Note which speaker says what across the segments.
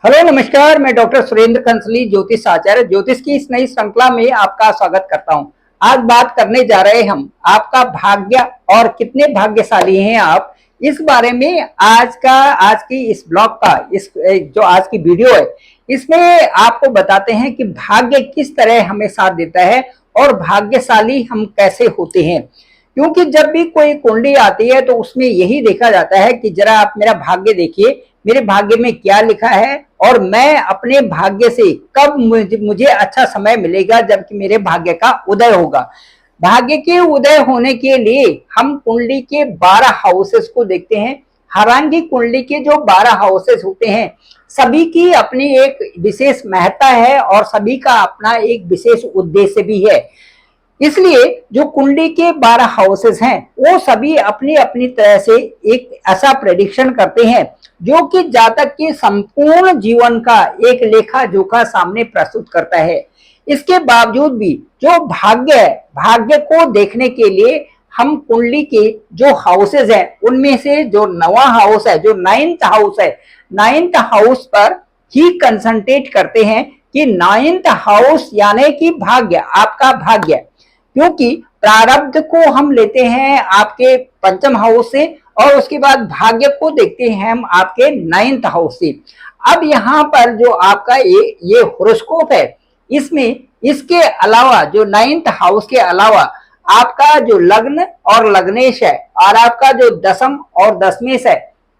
Speaker 1: Hello नमस्कार, मैं doctor Surendra कंसली ज्योतिष आचार्य ज्योतिष की इस नई श्रृंखला में आपका स्वागत करता हूं। आज बात करने जा रहे हैं हम आपका भाग्य और कितने भाग्यशाली हैं आप, इस बारे में आज की इस ब्लॉग का इस जो आज की वीडियो है इसमें आपको बताते हैं कि भाग्य किस तरह हमें साथ देता है और भाग्यशाली हम कैसे होते हैं। क्योंकि जब भी कोई कुंडली आती है तो उसमें यही देखा जाता है कि जरा आप मेरा भाग्य देखिए, मेरे भाग्य में क्या लिखा है और मैं अपने भाग्य से कब मुझे अच्छा समय मिलेगा जबकि मेरे भाग्य का उदय होगा। भाग्य के उदय होने के लिए हम कुंडली के 12 हाउसेस को देखते हैं। हालांकि कुंडली के जो 12 हाउसेस होते हैं सभी की अपनी एक विशेष महत्ता है और सभी का अपना एक विशेष उद्देश्य भी है। इसलिए जो कुंडली के 12 हाउसेस हैं वो सभी अपनी अपनी तरह से एक ऐसा प्रेडिक्शन करते हैं जो कि जातक के संपूर्ण जीवन का एक लेखा जोखा सामने प्रस्तुत करता है। इसके बावजूद भी जो भाग्य है, भाग्य को देखने के लिए हम कुंडली के जो हाउसेस हैं उनमें से जो 9वां हाउस है, जो 9th हाउस है, 9th हाउस पर ही कंसंट्रेट करते हैं कि 9th हाउस यानी कि भाग्य, आपका भाग्य। क्योंकि प्रारब्ध को हम लेते हैं आपके पंचम हाउस से और उसके बाद भाग्य को देखते हैं हम आपके 9th हाउस से। अब यहाँ पर जो आपका ये होरोस्कोप है, इसमें इसके अलावा जो 9th हाउस के अलावा आपका जो लग्न और लग्नेश है और आपका जो दशम और दशमेश है,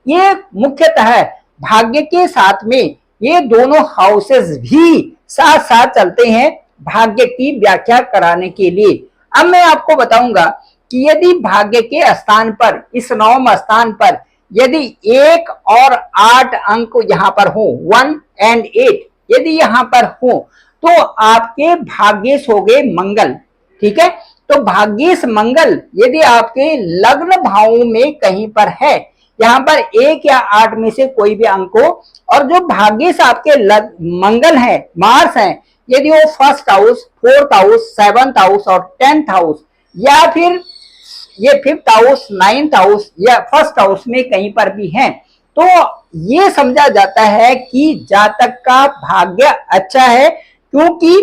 Speaker 1: ये मुख्यतः भाग्य के साथ में ये दोनों हाउसेस भी साथ साथ चलते हैं भाग्य की व्याख्या कराने के लिए। अब मैं आपको बताऊंगा कि यदि भाग्य के स्थान पर, इस 9वें स्थान पर यदि 1 और 8 अंक यहाँ पर हो, 1 and 8 यदि यहाँ पर हो तो आपके भाग्येश हो गए मंगल। ठीक है, तो भाग्येश मंगल यदि आपके लग्न भावों में कहीं पर है, यहाँ पर 1 या 8 में से कोई भी अंक हो, और जो भाग्येश आपके मंगल है, मार्स है, यदि वो 1st house, 4th house, 7th house और 10th हाउस या फिर ये 5th हाउस, 9th हाउस या 1st हाउस में कहीं पर भी हैं, तो ये समझा जाता है कि जातक का भाग्य अच्छा है। क्योंकि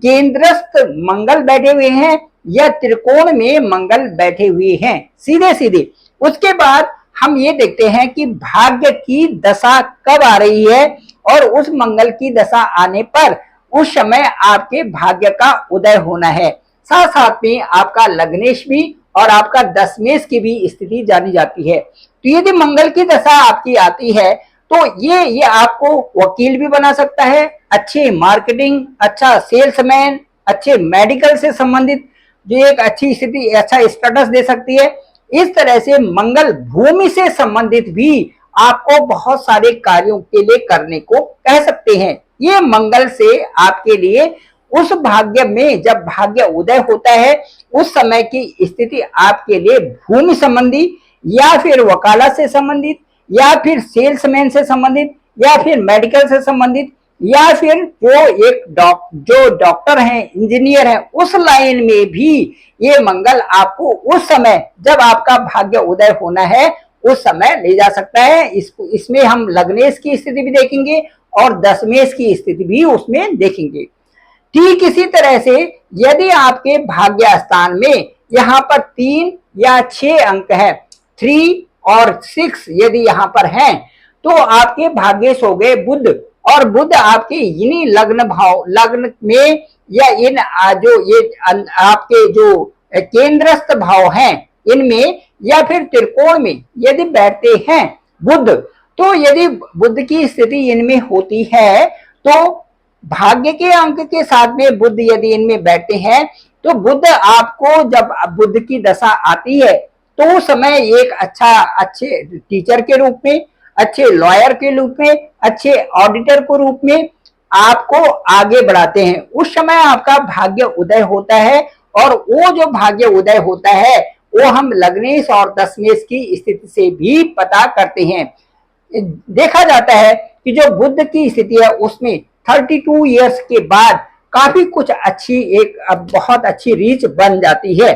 Speaker 1: केंद्रस्थ मंगल बैठे हुए हैं या त्रिकोण में मंगल बैठे हुए हैं सीधे सीधे। उसके बाद हम ये देखते हैं कि भाग्य की दशा कब आ रही है और उस मंगल की दशा आने पर उस समय आपके भाग्य का उदय होना है। साथ साथ में आपका लग्नेश भी और आपका दशमेश की भी स्थिति जानी जाती है। तो यदि मंगल की दशा आपकी आती है तो ये आपको वकील भी बना सकता है, अच्छे मार्केटिंग, अच्छा सेल्समैन, अच्छे मेडिकल से संबंधित जो एक अच्छी स्थिति, अच्छा स्टेटस दे सकती है। इस तरह से मंगल भूमि से संबंधित भी आपको बहुत सारे कार्यों के लिए करने को कह सकते हैं। ये मंगल से आपके लिए उस भाग्य में जब भाग्य उदय होता है उस समय की स्थिति आपके लिए भूमि संबंधी या फिर वकालत से संबंधित या फिर सेल्समैन से संबंधित या फिर मेडिकल से संबंधित या फिर जो डॉक्टर हैं, इंजीनियर हैं, उस लाइन में भी ये मंगल आपको उस समय जब आपका भाग्य उदय होना है उस समय ले जा सकता है। इसमें हम लग्नेश की स्थिति भी देखेंगे और दशमेश की स्थिति भी उसमें देखेंगे। ठीक इसी तरह से यदि आपके भाग्य स्थान में यहाँ पर 3 या 6 अंक है, 3 और 6 यदि यहाँ पर हैं, तो आपके भाग्येश हो गए बुध, और बुध आपके इन्हीं लग्न में या इन जो ये आपके जो केंद्रस्थ भाव हैं इनमें या फिर त्रिकोण में यदि बैठते हैं बुध, तो यदि बुध की स्थिति इनमें होती है तो भाग्य के अंक के साथ में बुध यदि इनमें बैठते हैं तो बुध आपको, जब बुध की दशा आती है तो उस समय एक अच्छे टीचर के रूप में, अच्छे लॉयर के रूप में, अच्छे ऑडिटर के रूप में आपको आगे बढ़ाते हैं। उस समय आपका भाग्य उदय होता है और वो जो भाग्य उदय होता है वो हम लग्नेश और दशमेश की स्थिति से भी पता करते हैं। देखा जाता है कि जो बुध की स्थिति है उसमें 32 इयर्स के बाद काफी कुछ अच्छी एक बहुत अच्छी रीच बन जाती है।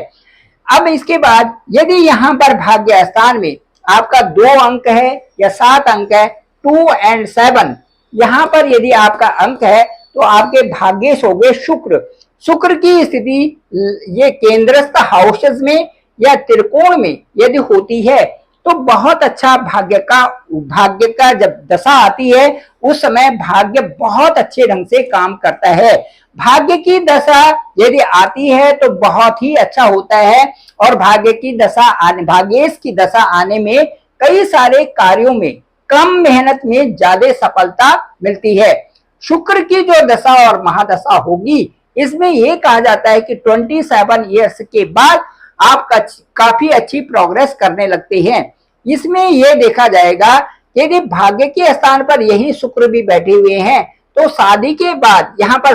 Speaker 1: अब इसके बाद यदि यहाँ पर भाग्य स्थान में आपका 2 अंक है या 7 अंक है, 2 and 7, यहाँ पर यदि आपका अंक है तो आपके भाग्येश हो गए शुक्र। शुक्र की स्थिति ये केंद्रस्थ हाउसेस में या त्रिकोण में यदि होती है तो बहुत अच्छा भाग्य का जब दशा आती है उस समय भाग्य बहुत अच्छे ढंग से काम करता है। भाग्य की दशा यदि आती है तो बहुत ही अच्छा होता है और भाग्येश की दशा आने में कई सारे कार्यों में कम मेहनत में ज्यादा सफलता मिलती है। शुक्र की जो दशा और महादशा होगी इसमें यह कहा जाता है कि 27 ईयर्स के बाद आप काफी अच्छी प्रोग्रेस करने लगते हैं। इसमें यह देखा जाएगा कि यदि भाग्य के स्थान पर यही शुक्र भी बैठे हुए हैं तो शादी के बाद यहाँ पर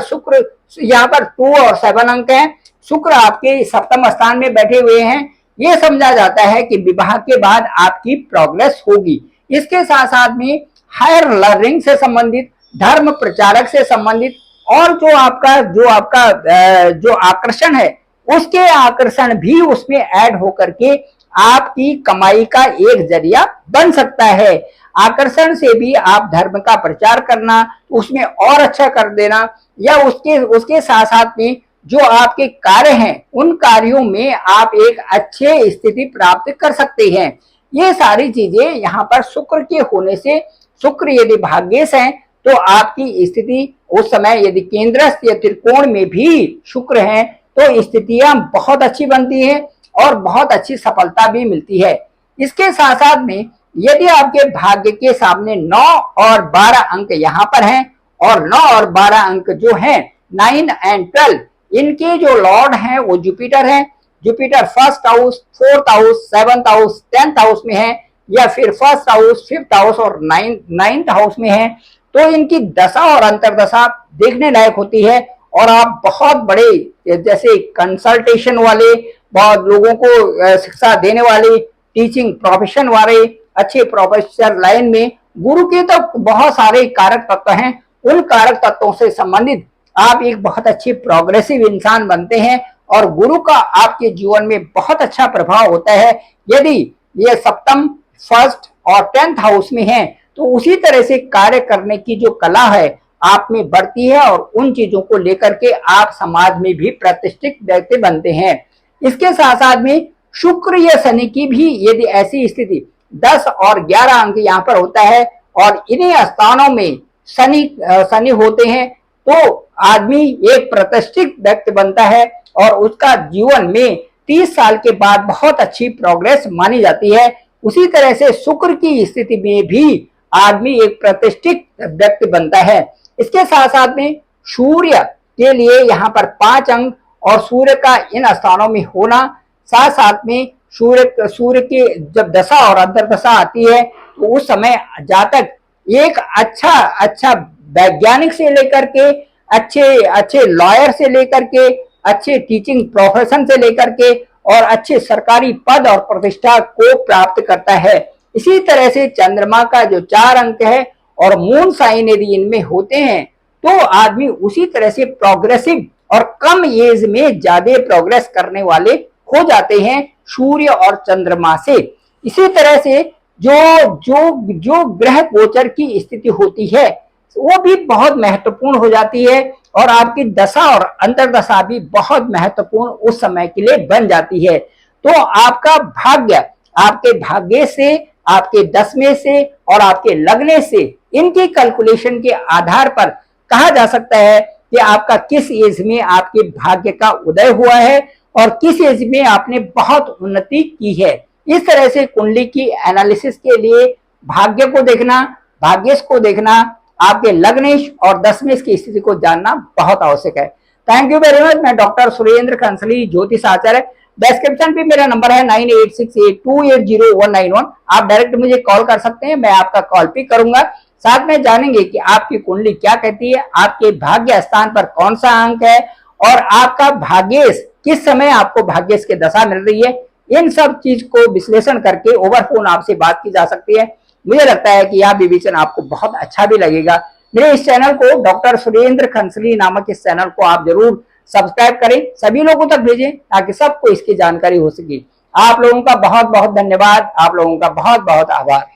Speaker 1: 2 और 7 अंक हैं। शुक्र आपके सप्तम स्थान में बैठे हुए हैं। ये समझा जाता है कि विवाह के बाद आपकी प्रोग्रेस होगी। इसके साथ साथ में हायर लर्निंग से संबंधित, धर्म प्रचारक से संबंधित और जो आकर्षण है उसके आकर्षण भी उसमें ऐड होकर के आपकी कमाई का एक जरिया बन सकता है। आकर्षण से भी आप धर्म का प्रचार करना, उसमें और अच्छा कर देना या उसके साथ साथ में जो आपके कार्य हैं उन कार्यों में आप एक अच्छे स्थिति प्राप्त कर सकते हैं। ये सारी चीजें यहाँ पर शुक्र के होने से, शुक्र यदि भाग्येश हैं तो आपकी स्थिति उस समय यदि केंद्रस्थ या त्रिकोण में भी शुक्र हैं तो स्थितियां बहुत अच्छी बनती हैं और बहुत अच्छी सफलता भी मिलती है। इसके साथ साथ में यदि आपके भाग्य के सामने 9 और 12 अंक यहाँ पर हैं और 9 और 12 अंक जो हैं 9 एंड 12, इनके जो लॉर्ड हैं वो जुपिटर हैं। Jupiter first house, 4th house, 7th house, 10th house में है या फिर फर्स्ट हाउस, 5th हाउस और 9th हाउस में है तो इनकी दशा और अंतरदशा देखने लायक होती है और आप बहुत बड़े जैसे कंसल्टेशन वाले, बहुत लोगों को शिक्षा देने वाले, टीचिंग प्रोफेशन वाले, अच्छे प्रोफेसर लाइन में गुरु के तो बहुत सारे कारक तत्व हैं। उन कारक तत्वों से संबंधित आप एक बहुत अच्छे प्रोग्रेसिव इंसान बनते हैं और गुरु का आपके जीवन में बहुत अच्छा प्रभाव होता है। यदि ये सप्तम, फर्स्ट और 10th हाउस में है तो उसी तरह से कार्य करने की जो कला है आप में बढ़ती है और उन चीजों को लेकर के आप समाज में भी प्रतिष्ठित व्यक्ति बनते हैं। इसके साथ साथ में शुक्र या शनि की भी यदि ऐसी स्थिति 10 और 11 अंक यहाँ पर होता है और इन्हीं स्थानों में शनि होते हैं तो आदमी एक प्रतिष्ठित व्यक्ति बनता है और उसका जीवन में 30 साल के बाद बहुत अच्छी प्रोग्रेस मानी जाती है। उसी तरह से शुक्र की स्थिति में भी आदमी एक प्रतिष्ठित व्यक्ति बनता है। इसके साथ साथ में सूर्य के लिए यहाँ पर 5 अंक और सूर्य का इन स्थानों में होना, साथ साथ में सूर्य की जब दशा और अंतरदशा आती है तो उस समय जातक एक अच्छा वैज्ञानिक से लेकर के अच्छे लॉयर से लेकर के अच्छे टीचिंग प्रोफेशन से लेकर के और अच्छे सरकारी पद और प्रतिष्ठा को प्राप्त करता है। इसी तरह से चंद्रमा का जो 4 अंक है और मून साइन यदि इनमें होते हैं तो आदमी उसी तरह से प्रोग्रेसिव और कम एज में ज्यादा प्रोग्रेस करने वाले हो जाते हैं सूर्य और चंद्रमा से। इसी तरह से जो ग्रह गोचर की स्थिति होती है वो भी बहुत महत्वपूर्ण हो जाती है और आपकी दशा और अंतरदशा भी बहुत महत्वपूर्ण उस समय के लिए बन जाती है। तो आपका भाग्य आपके भाग्य से, आपके दसवें से और आपके लगने से, इनकी कैलकुलेशन के आधार पर कहा जा सकता है कि आपका किस एज में आपके भाग्य का उदय हुआ है और किस एज में आपने बहुत उन्नति की है। इस तरह से कुंडली की एनालिसिस के लिए भाग्य को देखना, भाग्येश को देखना, आपके लग्नेश और दशमेश की स्थिति को जानना बहुत आवश्यक है। Thank you very much. मैं डॉक्टर सुरेंद्र कंसली, ज्योतिष आचार्य। डिस्क्रिप्शन पे मेरा नंबर है 9868280191। आप डायरेक्ट मुझे कॉल कर सकते हैं, मैं आपका कॉल पिक करूंगा। साथ में जानेंगे कि आपकी कुंडली क्या कहती है, आपके भाग्य स्थान पर कौन सा अंक है और आपका भाग्येश किस समय आपको भाग्येश की दशा मिल रही है। इन सब चीज को विश्लेषण करके ओवर फोन आपसे बात की जा सकती है। मुझे लगता है कि यह विवेचन आपको बहुत अच्छा भी लगेगा। मेरे इस चैनल को, डॉक्टर सुरेंद्र कंसली नामक इस चैनल को आप जरूर सब्सक्राइब करें, सभी लोगों तक भेजें ताकि सबको इसकी जानकारी हो सके। आप लोगों का बहुत बहुत धन्यवाद, आप लोगों का बहुत बहुत आभार।